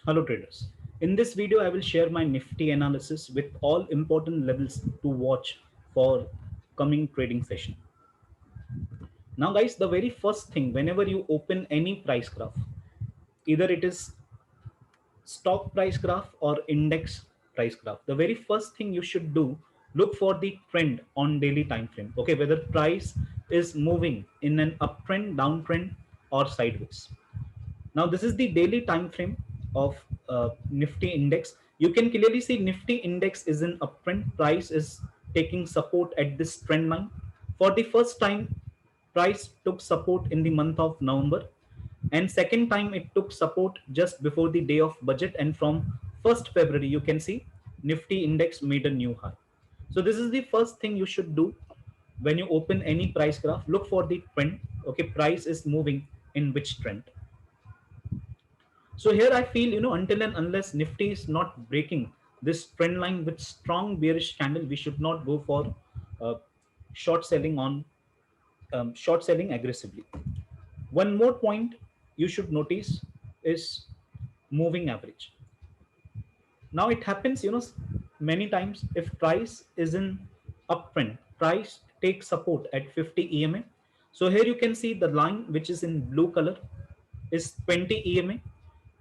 Hello traders. In this video, I will share my Nifty analysis with all important levels to watch for coming trading session. Now guys, the very first thing whenever you open any price graph, either it is stock price graph or index price graph, the very first thing you should do, look for the trend on daily time frame. Okay, whether price is moving in an uptrend, downtrend or sideways. Now this is the daily time frame of Nifty index. You can clearly see Nifty index is in uptrend. Price is taking support at this trend line. For the first time, price took support in the month of November, and second time it took support just before the day of budget. And from 1st February, you can see Nifty index made a new high. So this is the first thing you should do when you open any price graph. Look for the trend. Okay, price is moving in which trend. So here I feel, until and unless Nifty is not breaking this trend line with strong bearish candle, we should not go for uh, short selling on short selling aggressively. One more point you should notice is moving average. Now it happens, many times if price is in uptrend, price takes support at 50 EMA. So here you can see the line which is in blue color is 20 EMA,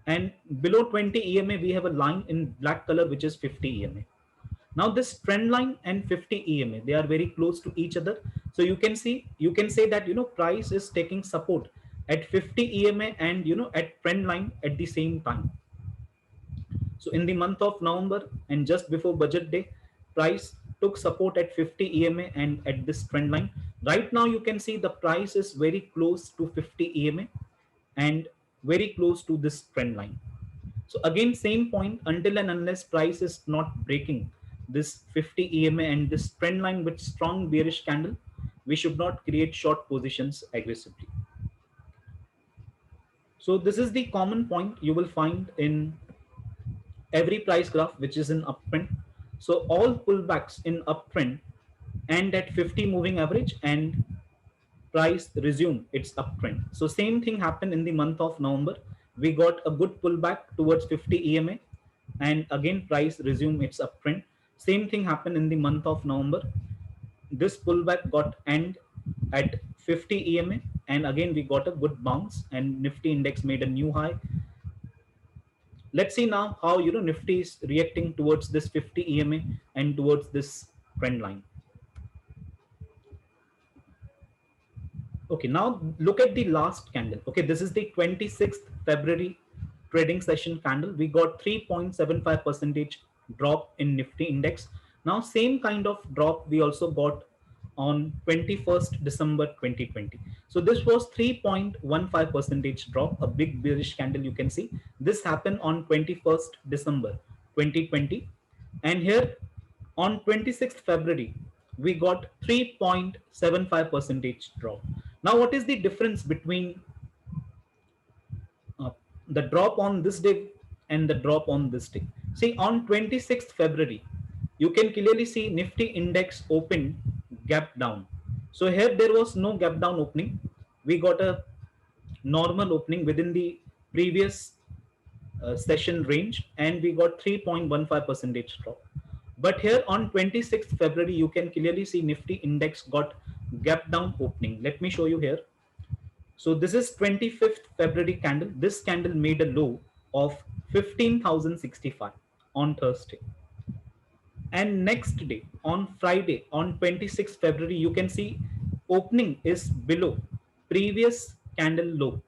and below 20 EMA we have a line in black color which is 50 EMA. Now this trend line and 50 EMA, they are very close to each other. So you can say that price is taking support at 50 EMA and at trend line at the same time. So in the month of November and just before budget day, price took support at 50 EMA and at this trend line. Right now you can see the price is very close to 50 EMA and very close to this trend line. So again, same point, until and unless price is not breaking this 50 EMA and this trend line with strong bearish candle, we should not create short positions aggressively. So this is the common point you will find in every price graph which is in uptrend. So all pullbacks in uptrend end at 50 moving average and price resume its uptrend. So same thing happened in the month of November. We got a good pullback towards 50 EMA and again price resume its uptrend. Same thing happened in the month of November. This pullback got end at 50 EMA and again we got a good bounce and Nifty index made a new high. Let's see now how Nifty is reacting towards this 50 EMA and towards this trend line. Okay, now look at the last candle. Okay, this is the 26th February trading session candle. We got 3.75% drop in Nifty index. Now same kind of drop we also got on 21st December 2020. So this was 3.15% drop, a big bearish candle you can see. This happened on 21st December 2020. And here on 26th February, we got 3.75% drop. Now, what is the difference between uh, the drop on this day and the drop on this day? See, on 26th February, you can clearly see Nifty index opened gap down. So here there was no gap down opening. We got a normal opening within the previous session range and we got 3.15% drop. But here on 26th February, you can clearly see Nifty index got gap down opening. Let me show you here. So this is 25th February candle. This candle made a low of 15,065 on Thursday. And next day on Friday on 26th February, you can see opening is below previous candle low.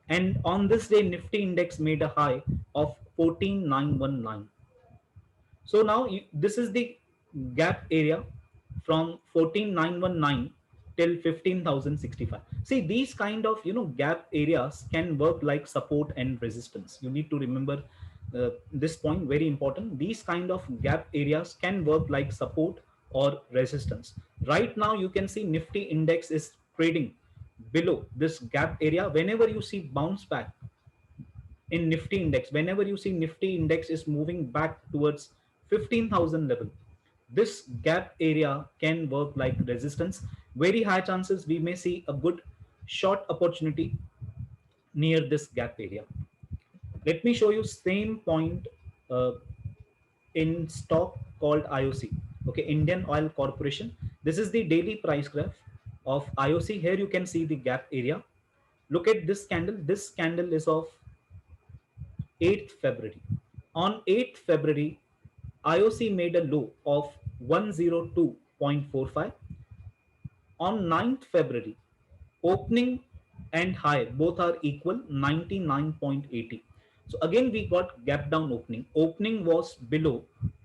And on this day, Nifty index made a high of 14,919. So now this is the gap area from 14,919 till 15,065. See, these kind of gap areas can work like support and resistance. You need to remember this point, very important. These kind of gap areas can work like support or resistance. Right now you can see Nifty index is trading below this gap area. Whenever you see bounce back in Nifty index, whenever you see Nifty index is moving back towards 15,000 level, this gap area can work like resistance. Very high chances we may see a good short opportunity near this gap area. Let me show you same point uh, in stock called IOC. Okay, Indian Oil Corporation. This is the daily price graph of IOC. Here you can see the gap area. Look at this candle. This candle is of 8th February. On 8th February, IOC made a low of 102.45. On 9th February, opening and high both are equal 99.80. So again we got gap down opening. Opening was below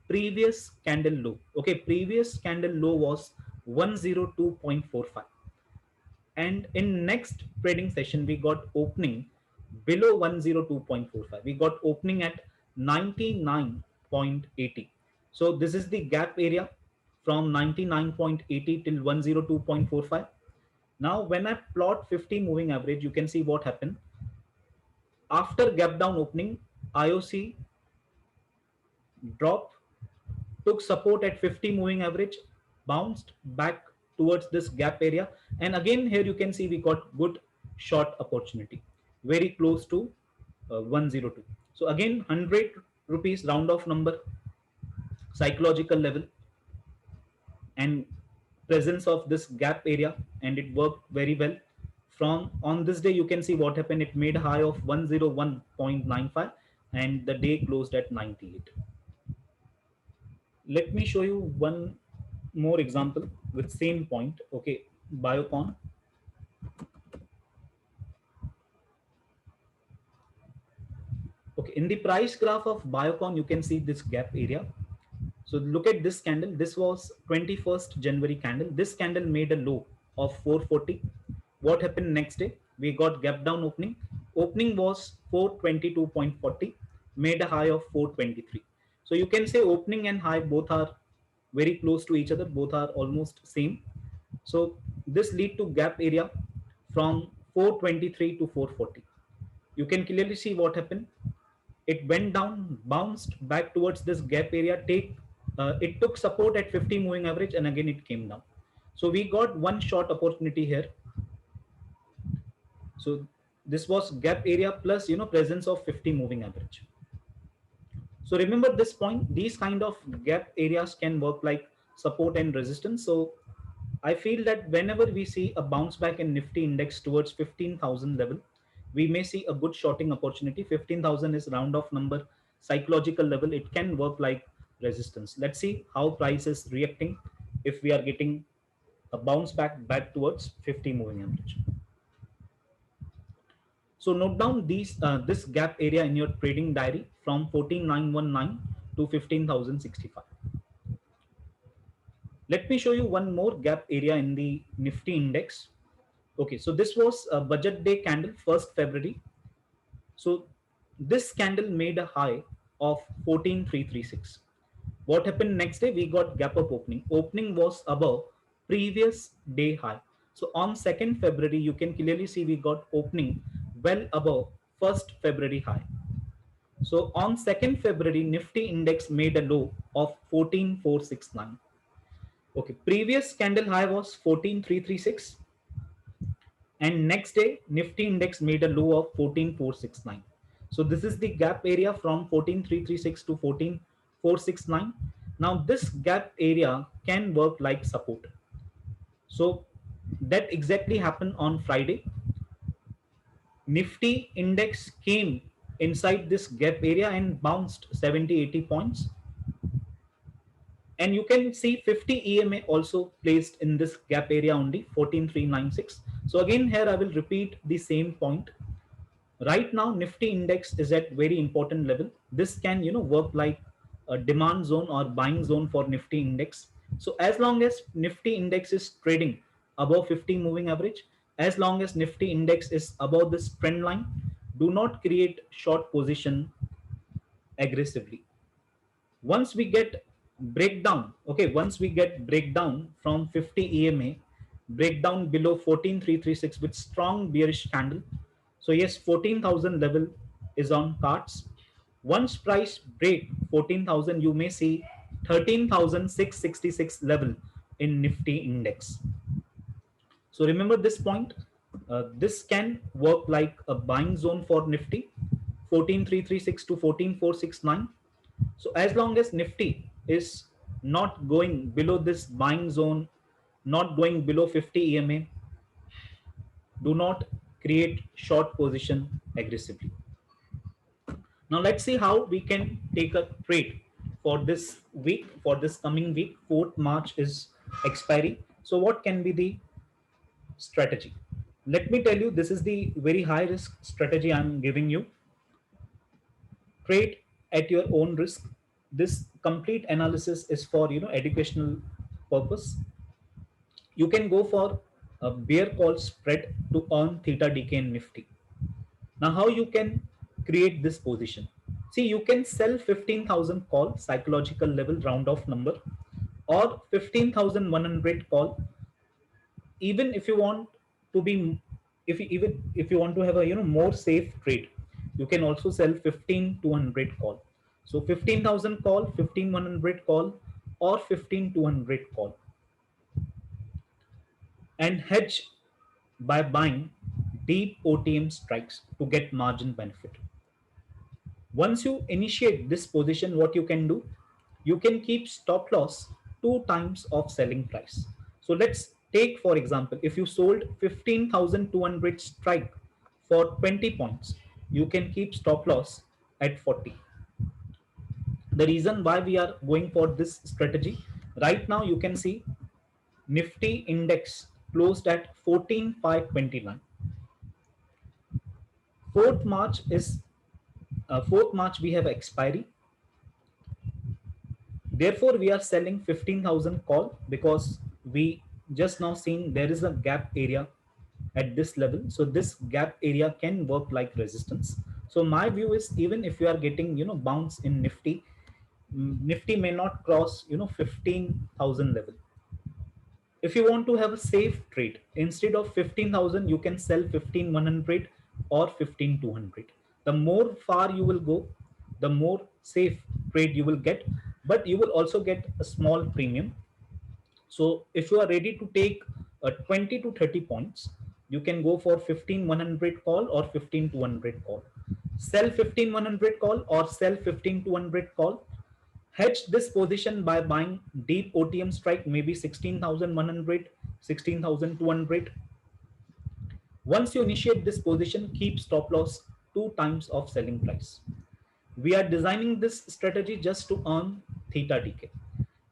previous candle low. Okay, previous candle low was 102.45. And in next trading session we got opening below 102.45. We got opening at 99.80. So this is the gap area from 99.80 till 102.45. Now when I plot 50 moving average, you can see what happened after gap down opening. IOC drop, took support at 50 moving average, bounced back towards this gap area, and again here you can see we got good short opportunity very close to 102. So again 100 rupees round off number, psychological level, and presence of this gap area, and it worked very well. From on this day you can see what happened. It made a high of 101.95 and the day closed at 98. Let me show you one more example with same point. Okay, Biocon. Okay, in the price graph of Biocon you can see this gap area. So look at this candle. This was 21st January candle. This candle made a low of 440. What happened next day? We got gap down opening. Opening was 422.40, made a high of 423. So you can say opening and high both are very close to each other, both are almost same. So this lead to gap area from 423 to 440. You can clearly see what happened. It went down, bounced back towards this gap area, it took support at 50 moving average, and again it came down. So we got one short opportunity here. So this was gap area plus presence of 50 moving average. So remember this point, these kind of gap areas can work like support and resistance. So I feel that whenever we see a bounce back in Nifty index towards 15,000 level, we may see a good shorting opportunity. 15,000 is round off number, psychological level. It can work like resistance. Let's see how price is reacting if we are getting a bounce back towards 50 moving average. So note down this gap area in your trading diary from 14,919 to 15,065. Let me show you one more gap area in the Nifty index. Okay, so this was a budget day candle, 1st February. So this candle made a high of 14,336. What happened next day? We got gap up opening. Opening was above previous day high. So on 2nd February, you can clearly see we got opening well above 1st February high. So on 2nd February, Nifty index made a low of 14,469. Okay, previous candle high was 14,336. And next day Nifty index made a low of 14,469. So this is the gap area from 14,336 to 14,469. Now this gap area can work like support. So that exactly happened on Friday. Nifty index came inside this gap area and bounced 70-80 points. And you can see 50 EMA also placed in this gap area only, 14,396. So again here I will repeat the same point. Right now Nifty index is at very important level. This can work like a demand zone or buying zone for Nifty index. So as long as Nifty index is trading above 50 moving average, as long as Nifty index is above this trend line, do not create short position aggressively. Once we get breakdown, okay, once we get breakdown from 50 EMA, breakdown below 14,336 with strong bearish candle. So yes, 14,000 level is on cards. Once price break 14,000, you may see 13,666 level in Nifty index. So remember this point. This can work like a buying zone for Nifty. 14336 to 14469. So as long as Nifty is not going below this buying zone, not going below 50 EMA, do not create short position aggressively. Now let's see how we can take a trade for this week, for this coming week. 4th March is expiry. So what can be the strategy? Let me tell you, this is the very high risk strategy I'm giving you. Trade at your own risk. This complete analysis is for educational purpose. You can go for a bear call spread to earn theta decay in Nifty. Now, how you can create this position? See, you can sell 15,000 call psychological level round off number, or 15,100 call. Even if you want to be, if you, even if you want to have a more safe trade, you can also sell 15,200 call. So 15,000 call, 15,100 call, or 15,200 call, and hedge by buying deep OTM strikes to get margin benefit. Once you initiate this position, what you can do, you can keep stop loss 2 times of selling price. So let's take, for example, if you sold 15,200 strike for 20 points, you can keep stop loss at 40. The reason why we are going for this strategy, right now you can see Nifty index closed at 14,529. 4th March is 4th March we have expiry. Therefore, we are selling 15,000 call because we just now seen there is a gap area at this level. So this gap area can work like resistance. So my view is, even if you are getting bounce in Nifty, Nifty may not cross 15,000 level. If you want to have a safe trade, instead of 15,000, you can sell 15,100 or 15,200. The more far you will go, the more safe trade you will get, but you will also get a small premium. So if you are ready to take 20 to 30 points, you can go for 15,100 call or 15,200 call. Sell 15,100 call or sell 15,200 call. Hedge this position by buying deep OTM strike, maybe 16,100, 16,200. Once you initiate this position, keep stop loss 2 times of selling price. We are designing this strategy just to earn theta decay.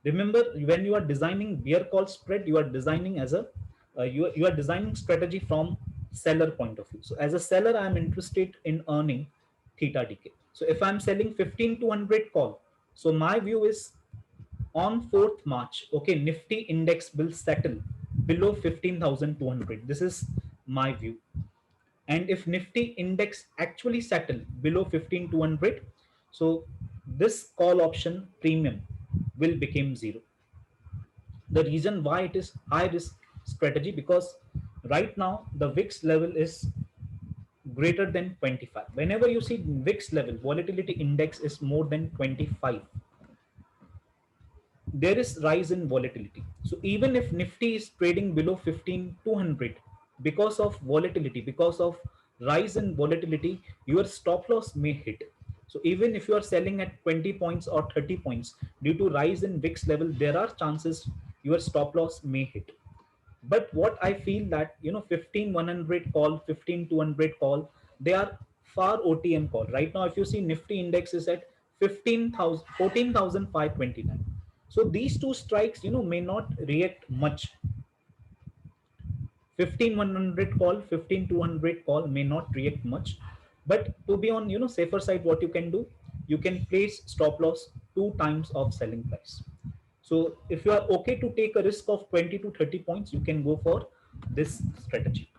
Remember, when you are designing bear call spread, you are designing as a you are designing strategy from seller point of view. So as a seller, I am interested in earning theta decay. So if I'm selling 15,200 call, so my view is, on 4th March, okay, Nifty index will settle below 15,200. This is my view. And if Nifty index actually settle below 15,200, so this call option premium will become zero. The reason why it is high risk strategy, because right now the VIX level is greater than 25. Whenever you see VIX level, volatility index is more than 25, there is rise in volatility. So even if Nifty is trading below 15,200, because of volatility, because of rise in volatility, your stop loss may hit. So even if you are selling at 20 points or 30 points, due to rise in VIX level, there are chances your stop loss may hit. But what I feel that 15,100 call, 15,200 call, they are far OTM call. Right now, if you see Nifty index is at 15,000, 14,529. So these two strikes may not react much. 15,100 call, 15,200 call may not react much. But to be on safer side, what you can do, you can place stop loss 2 times of selling price. So if you are okay to take a risk of 20 to 30 points, you can go for this strategy.